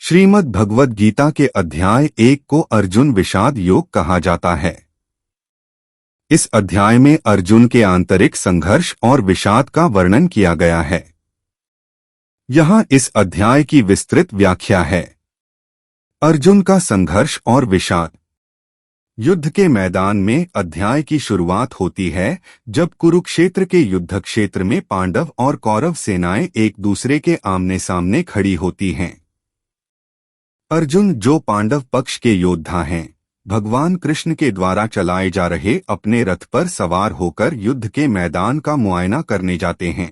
श्रीमद् भगवद गीता के अध्याय 1 को अर्जुन विषाद योग कहा जाता है। इस अध्याय में अर्जुन के आंतरिक संघर्ष और विषाद का वर्णन किया गया है। यहाँ इस अध्याय की विस्तृत व्याख्या है। अर्जुन का संघर्ष और विषाद। युद्ध के मैदान में अध्याय की शुरुआत होती है जब कुरुक्षेत्र के युद्ध क्षेत्र में पांडव और कौरव सेनाएं एक दूसरे के आमने सामने खड़ी होती हैं। अर्जुन, जो पांडव पक्ष के योद्धा हैं, भगवान कृष्ण के द्वारा चलाए जा रहे अपने रथ पर सवार होकर युद्ध के मैदान का मुआयना करने जाते हैं।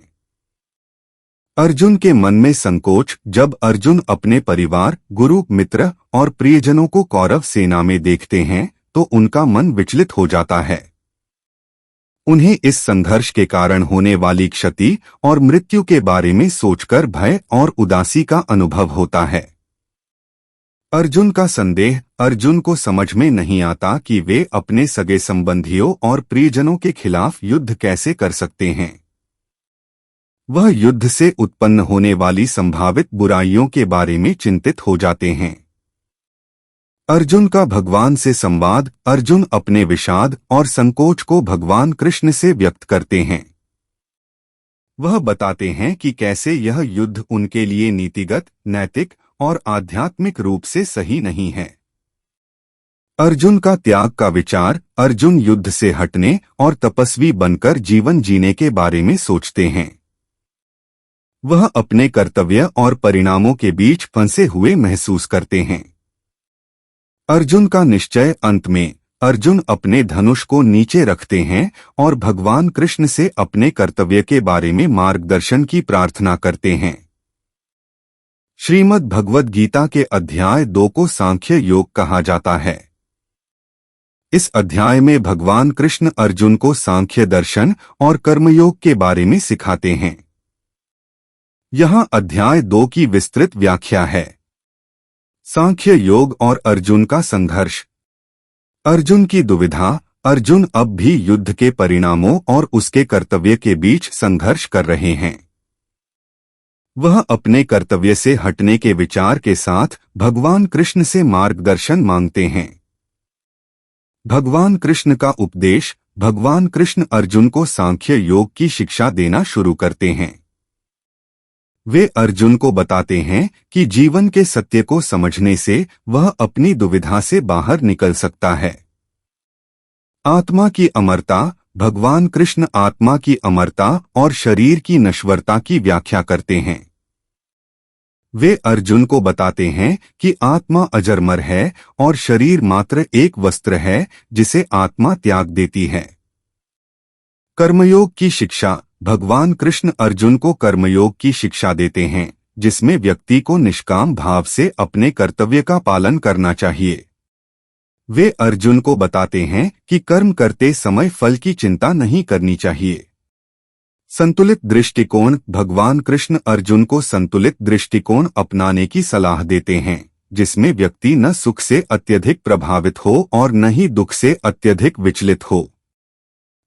अर्जुन के मन में संकोच। जब अर्जुन अपने परिवार, गुरु, मित्र और प्रियजनों को कौरव सेना में देखते हैं तो उनका मन विचलित हो जाता है। उन्हें इस संघर्ष के कारण होने वाली क्षति और मृत्यु के बारे में सोचकर भय और उदासी का अनुभव होता है। अर्जुन का संदेह। अर्जुन को समझ में नहीं आता कि वे अपने सगे संबंधियों और प्रियजनों के खिलाफ युद्ध कैसे कर सकते हैं। वह युद्ध से उत्पन्न होने वाली संभावित बुराइयों के बारे में चिंतित हो जाते हैं। अर्जुन का भगवान से संवाद। अर्जुन अपने विषाद और संकोच को भगवान कृष्ण से व्यक्त करते हैं। वह बताते हैं कि कैसे यह युद्ध उनके लिए नीतिगत, नैतिक और आध्यात्मिक रूप से सही नहीं है। अर्जुन का त्याग का विचार। अर्जुन युद्ध से हटने और तपस्वी बनकर जीवन जीने के बारे में सोचते हैं। वह अपने कर्तव्य और परिणामों के बीच फंसे हुए महसूस करते हैं। अर्जुन का निश्चय। अंत में अर्जुन अपने धनुष को नीचे रखते हैं और भगवान कृष्ण से अपने कर्तव्य के बारे में मार्गदर्शन की प्रार्थना करते हैं। श्रीमद् भगवद गीता के अध्याय 2 को सांख्य योग कहा जाता है। इस अध्याय में भगवान कृष्ण अर्जुन को सांख्य दर्शन और कर्मयोग के बारे में सिखाते हैं। यहाँ अध्याय 2 की विस्तृत व्याख्या है। सांख्य योग और अर्जुन का संघर्ष। अर्जुन की दुविधा। अर्जुन अब भी युद्ध के परिणामों और उसके कर्तव्य के बीच संघर्ष कर रहे हैं। वह अपने कर्तव्य से हटने के विचार के साथ भगवान कृष्ण से मार्गदर्शन मांगते हैं। भगवान कृष्ण का उपदेश। भगवान कृष्ण अर्जुन को सांख्य योग की शिक्षा देना शुरू करते हैं। वे अर्जुन को बताते हैं कि जीवन के सत्य को समझने से वह अपनी दुविधा से बाहर निकल सकता है। आत्मा की अमरता। भगवान कृष्ण आत्मा की अमरता और शरीर की नश्वरता की व्याख्या करते हैं। वे अर्जुन को बताते हैं कि आत्मा अजरमर है और शरीर मात्र एक वस्त्र है जिसे आत्मा त्याग देती है। कर्मयोग की शिक्षा। भगवान कृष्ण अर्जुन को कर्मयोग की शिक्षा देते हैं जिसमें व्यक्ति को निष्काम भाव से अपने कर्तव्य का पालन करना चाहिए। वे अर्जुन को बताते हैं कि कर्म करते समय फल की चिंता नहीं करनी चाहिए। संतुलित दृष्टिकोण। भगवान कृष्ण अर्जुन को संतुलित दृष्टिकोण अपनाने की सलाह देते हैं जिसमें व्यक्ति न सुख से अत्यधिक प्रभावित हो और न ही दुख से अत्यधिक विचलित हो।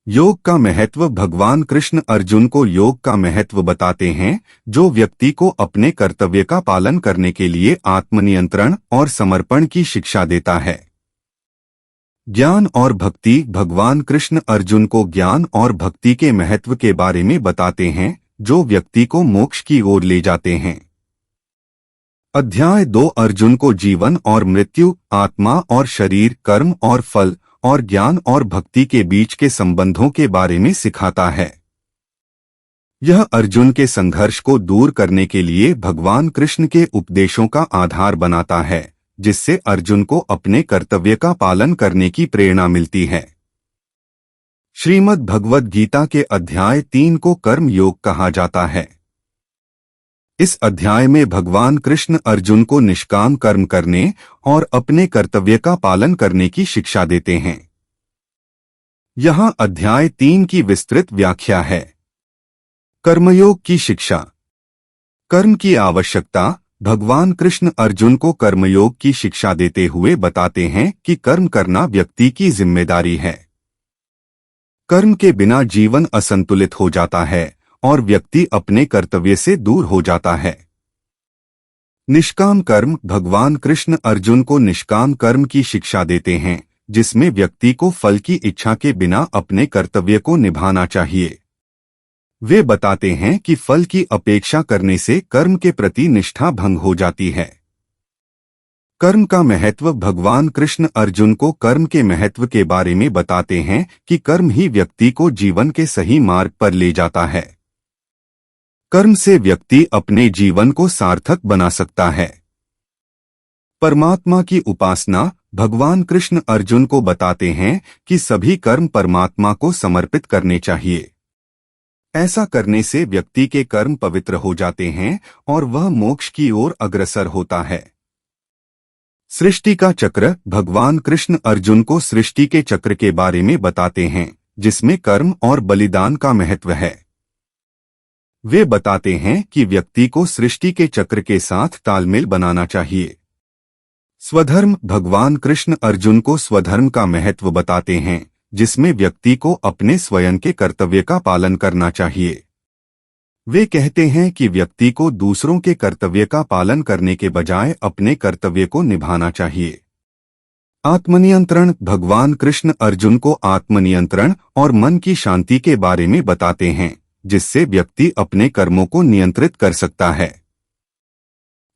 योग का महत्व। भगवान कृष्ण अर्जुन को योग का महत्व बताते हैं जो व्यक्ति को अपने कर्तव्य का पालन करने के लिए आत्मनियंत्रण और समर्पण की शिक्षा देता है। ज्ञान और भक्ति। भगवान कृष्ण अर्जुन को ज्ञान और भक्ति के महत्व के बारे में बताते हैं जो व्यक्ति को मोक्ष की ओर ले जाते हैं। अध्याय 2 अर्जुन को जीवन और मृत्यु, आत्मा और शरीर, कर्म और फल और ज्ञान और भक्ति के बीच के संबंधों के बारे में सिखाता है। यह अर्जुन के संघर्ष को दूर करने के लिए भगवान कृष्ण के उपदेशों का आधार बनाता है जिससे अर्जुन को अपने कर्तव्य का पालन करने की प्रेरणा मिलती है। श्रीमद् भगवद गीता के अध्याय 3 को कर्म योग कहा जाता है। इस अध्याय में भगवान कृष्ण अर्जुन को निष्काम कर्म करने और अपने कर्तव्य का पालन करने की शिक्षा देते हैं। यहाँ अध्याय 3 की विस्तृत व्याख्या है। कर्मयोग की शिक्षा। कर्म की आवश्यकता। भगवान कृष्ण अर्जुन को कर्मयोग की शिक्षा देते हुए बताते हैं कि कर्म करना व्यक्ति की जिम्मेदारी है। कर्म के बिना जीवन असंतुलित हो जाता है और व्यक्ति अपने कर्तव्य से दूर हो जाता है। निष्काम कर्म। भगवान कृष्ण अर्जुन को निष्काम कर्म की शिक्षा देते हैं, जिसमें व्यक्ति को फल की इच्छा के बिना अपने कर्तव्य को निभाना चाहिए। वे बताते हैं कि फल की अपेक्षा करने से कर्म के प्रति निष्ठा भंग हो जाती है। कर्म का महत्व। भगवान कृष्ण अर्जुन को कर्म के महत्व के बारे में बताते हैं कि कर्म ही व्यक्ति को जीवन के सही मार्ग पर ले जाता है। कर्म से व्यक्ति अपने जीवन को सार्थक बना सकता है। परमात्मा की उपासना। भगवान कृष्ण अर्जुन को बताते हैं कि सभी कर्म परमात्मा को समर्पित करने चाहिए। ऐसा करने से व्यक्ति के कर्म पवित्र हो जाते हैं और वह मोक्ष की ओर अग्रसर होता है। सृष्टि का चक्र। भगवान कृष्ण अर्जुन को सृष्टि के चक्र के बारे में बताते हैं, जिसमें कर्म और बलिदान का महत्व है। वे बताते हैं कि व्यक्ति को सृष्टि के चक्र के साथ तालमेल बनाना चाहिए। स्वधर्म। भगवान कृष्ण अर्जुन को स्वधर्म का महत्व बताते हैं, जिसमें व्यक्ति को अपने स्वयं के कर्तव्य का पालन करना चाहिए। वे कहते हैं कि व्यक्ति को दूसरों के कर्तव्य का पालन करने के बजाय अपने कर्तव्य को निभाना चाहिए। आत्मनियंत्रण। भगवान कृष्ण अर्जुन को आत्मनियंत्रण और मन की शांति के बारे में बताते हैं, जिससे व्यक्ति अपने कर्मों को नियंत्रित कर सकता है।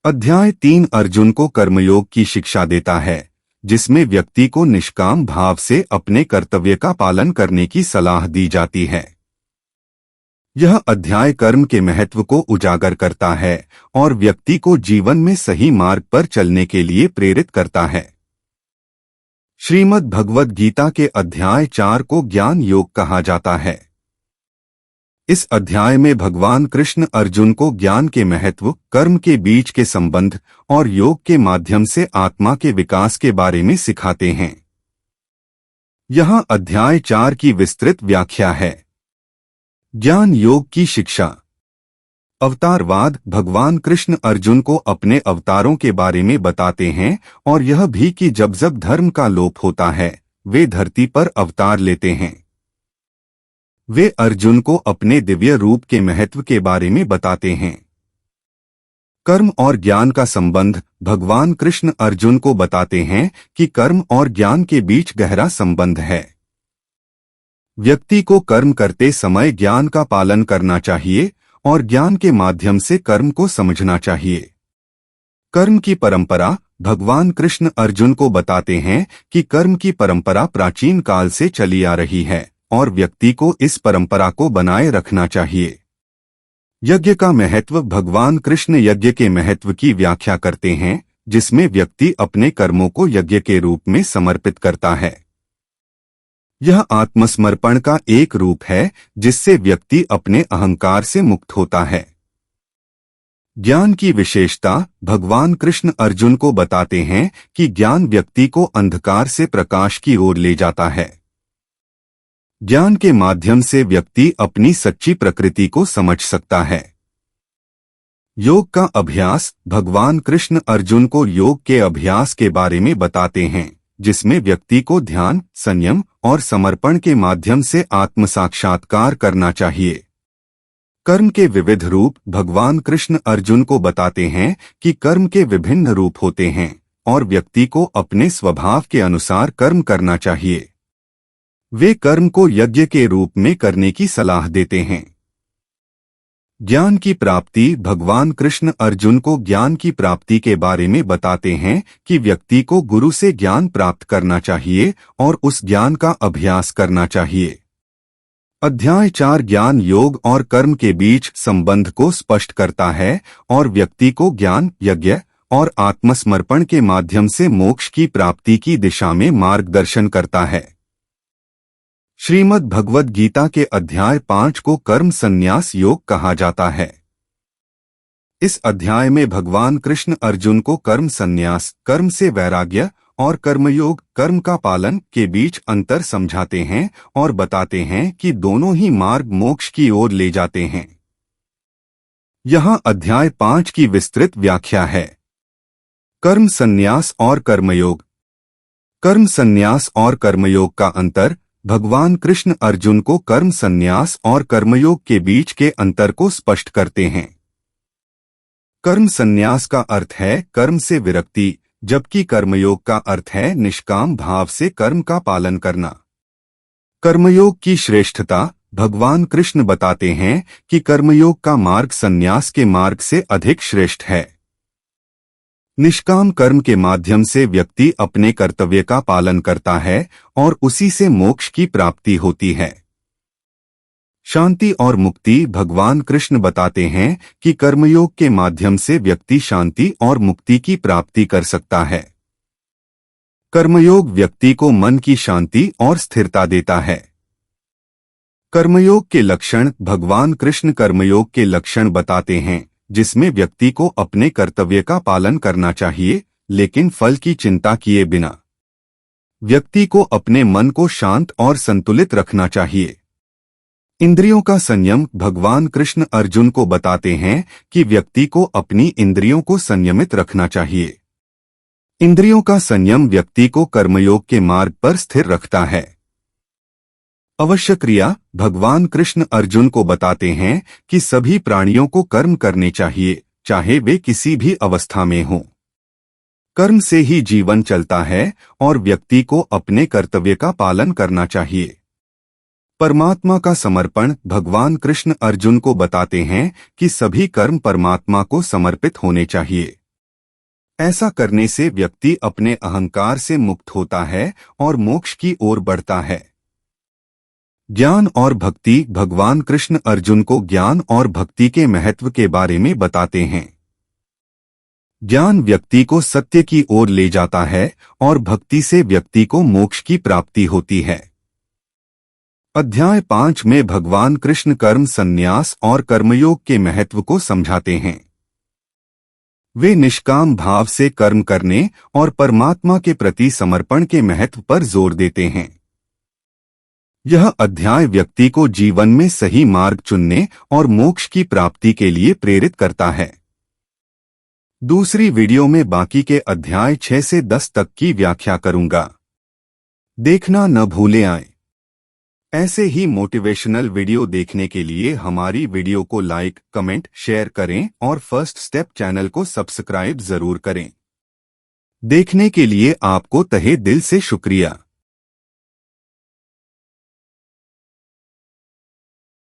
अध्याय 3 अर्जुन को कर्मयोग की शिक्षा देता है, जिसमें व्यक्ति को निष्काम भाव से अपने कर्तव्य का पालन करने की सलाह दी जाती है। यह अध्याय कर्म के महत्व को उजागर करता है और व्यक्ति को जीवन में सही मार्ग पर चलने के लिए प्रेरित करता है। श्रीमद् भगवद गीता के अध्याय 4 को ज्ञान योग कहा जाता है। इस अध्याय में भगवान कृष्ण अर्जुन को ज्ञान के महत्व, कर्म के बीच के संबंध और योग के माध्यम से आत्मा के विकास के बारे में सिखाते हैं। यहाँ अध्याय 4 की विस्तृत व्याख्या है। ज्ञान योग की शिक्षा। अवतारवाद। भगवान कृष्ण अर्जुन को अपने अवतारों के बारे में बताते हैं और यह भी कि जब जब धर्म का लोप होता है, वे धरती पर अवतार लेते हैं। वे अर्जुन को अपने दिव्य रूप के महत्व के बारे में बताते हैं। कर्म और ज्ञान का संबंध। भगवान कृष्ण अर्जुन को बताते हैं कि कर्म और ज्ञान के बीच गहरा संबंध है। व्यक्ति को कर्म करते समय ज्ञान का पालन करना चाहिए और ज्ञान के माध्यम से कर्म को समझना चाहिए। कर्म की परंपरा। भगवान कृष्ण अर्जुन को बताते हैं कि कर्म की परंपरा प्राचीन काल से चली आ रही है और व्यक्ति को इस परंपरा को बनाए रखना चाहिए। यज्ञ का महत्व। भगवान कृष्ण यज्ञ के महत्व की व्याख्या करते हैं, जिसमें व्यक्ति अपने कर्मों को यज्ञ के रूप में समर्पित करता है। यह आत्मसमर्पण का एक रूप है, जिससे व्यक्ति अपने अहंकार से मुक्त होता है। ज्ञान की विशेषता। भगवान कृष्ण अर्जुन को बताते हैं कि ज्ञान व्यक्ति को अंधकार से प्रकाश की ओर ले जाता है। ज्ञान के माध्यम से व्यक्ति अपनी सच्ची प्रकृति को समझ सकता है। योग का अभ्यास। भगवान कृष्ण अर्जुन को योग के अभ्यास के बारे में बताते हैं, जिसमें व्यक्ति को ध्यान, संयम और समर्पण के माध्यम से आत्म साक्षात्कार करना चाहिए। कर्म के विविध रूप। भगवान कृष्ण अर्जुन को बताते हैं कि कर्म के विभिन्न रूप होते हैं और व्यक्ति को अपने स्वभाव के अनुसार कर्म करना चाहिए। वे कर्म को यज्ञ के रूप में करने की सलाह देते हैं। ज्ञान की प्राप्ति। भगवान कृष्ण अर्जुन को ज्ञान की प्राप्ति के बारे में बताते हैं कि व्यक्ति को गुरु से ज्ञान प्राप्त करना चाहिए और उस ज्ञान का अभ्यास करना चाहिए। अध्याय 4 ज्ञान योग और कर्म के बीच संबंध को स्पष्ट करता है और व्यक्ति को ज्ञान, यज्ञ और आत्मसमर्पण के माध्यम से मोक्ष की प्राप्ति की दिशा में मार्गदर्शन करता है। श्रीमद् भगवद गीता के अध्याय 5 को कर्म संन्यास योग कहा जाता है। इस अध्याय में भगवान कृष्ण अर्जुन को कर्म संन्यास, कर्म से वैराग्य और कर्मयोग, कर्म का पालन के बीच अंतर समझाते हैं और बताते हैं कि दोनों ही मार्ग मोक्ष की ओर ले जाते हैं। यहाँ अध्याय 5 की विस्तृत व्याख्या है। कर्म संन्यास और कर्मयोग। कर्म संन्यास और कर्मयोग का अंतर। भगवान कृष्ण अर्जुन को कर्म संन्यास और कर्मयोग के बीच के अंतर को स्पष्ट करते हैं। कर्म संन्यास का अर्थ है कर्म से विरक्ति, जबकि कर्मयोग का अर्थ है निष्काम भाव से कर्म का पालन करना। कर्मयोग की श्रेष्ठता भगवान कृष्ण बताते हैं कि कर्मयोग का मार्ग संन्यास के मार्ग से अधिक श्रेष्ठ है। निष्काम कर्म के माध्यम से व्यक्ति अपने कर्तव्य का पालन करता है और उसी से मोक्ष की प्राप्ति होती है। शांति और मुक्ति भगवान कृष्ण बताते हैं कि कर्मयोग के माध्यम से व्यक्ति शांति और मुक्ति की प्राप्ति कर सकता है। कर्मयोग व्यक्ति को मन की शांति और स्थिरता देता है। कर्मयोग के लक्षण भगवान कृष्ण कर्मयोग के लक्षण बताते हैं, जिसमें व्यक्ति को अपने कर्तव्य का पालन करना चाहिए, लेकिन फल की चिंता किए बिना। व्यक्ति को अपने मन को शांत और संतुलित रखना चाहिए। इंद्रियों का संयम भगवान कृष्ण अर्जुन को बताते हैं कि व्यक्ति को अपनी इंद्रियों को संयमित रखना चाहिए। इंद्रियों का संयम व्यक्ति को कर्मयोग के मार्ग पर स्थिर रखता है। अवश्य क्रिया भगवान कृष्ण अर्जुन को बताते हैं कि सभी प्राणियों को कर्म करने चाहिए, चाहे वे किसी भी अवस्था में हों। कर्म से ही जीवन चलता है और व्यक्ति को अपने कर्तव्य का पालन करना चाहिए। परमात्मा का समर्पण भगवान कृष्ण अर्जुन को बताते हैं कि सभी कर्म परमात्मा को समर्पित होने चाहिए। ऐसा करने से व्यक्ति अपने अहंकार से मुक्त होता है और मोक्ष की ओर बढ़ता है। ज्ञान और भक्ति भगवान कृष्ण अर्जुन को ज्ञान और भक्ति के महत्व के बारे में बताते हैं। ज्ञान व्यक्ति को सत्य की ओर ले जाता है और भक्ति से व्यक्ति को मोक्ष की प्राप्ति होती है। अध्याय 5 में भगवान कृष्ण कर्म संन्यास और कर्मयोग के महत्व को समझाते हैं। वे निष्काम भाव से कर्म करने और परमात्मा के प्रति समर्पण के महत्व पर जोर देते हैं। यह अध्याय व्यक्ति को जीवन में सही मार्ग चुनने और मोक्ष की प्राप्ति के लिए प्रेरित करता है। दूसरी वीडियो में बाकी के अध्याय 6 से 10 तक की व्याख्या करूंगा। देखना न भूलें। आए ऐसे ही मोटिवेशनल वीडियो देखने के लिए हमारी वीडियो को लाइक, कमेंट, शेयर करें और फर्स्ट स्टेप चैनल को सब्सक्राइब जरूर करें। देखने के लिए आपको तहे दिल से शुक्रिया।